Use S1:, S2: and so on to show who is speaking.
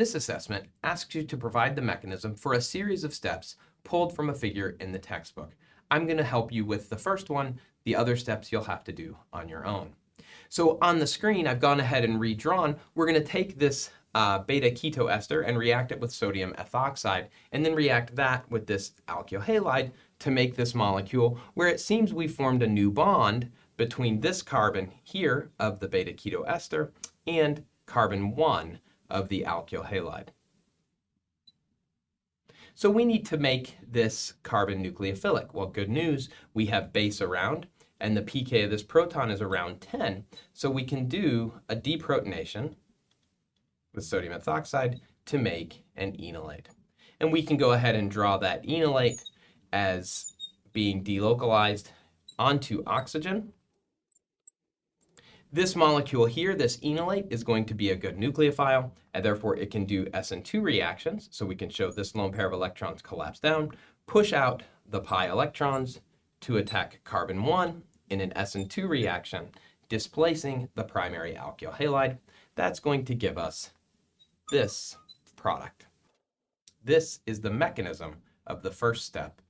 S1: This assessment asks you to provide the mechanism for a series of steps pulled from a figure in the textbook. I'm going to help you with the first one. The other steps you'll have to do on your own. So on the screen, I've gone ahead and redrawn. We're going to take this beta ketoester and react it with sodium ethoxide, and then react that with this alkyl halide to make this molecule where it seems we formed a new bond between this carbon here of the beta ketoester and carbon 1 of the alkyl halide. So we need to make this carbon nucleophilic. Well, good news, we have base around, and the pK of this proton is around 10, so we can do a deprotonation with sodium ethoxide to make an enolate. And we can go ahead and draw that enolate as being delocalized onto oxygen. This molecule here, this enolate, is going to be a good nucleophile, and therefore it can do SN2 reactions. So we can show this lone pair of electrons collapse down, push out the pi electrons to attack carbon 1 in an SN2 reaction, displacing the primary alkyl halide. That's going to give us this product. This is the mechanism of the first step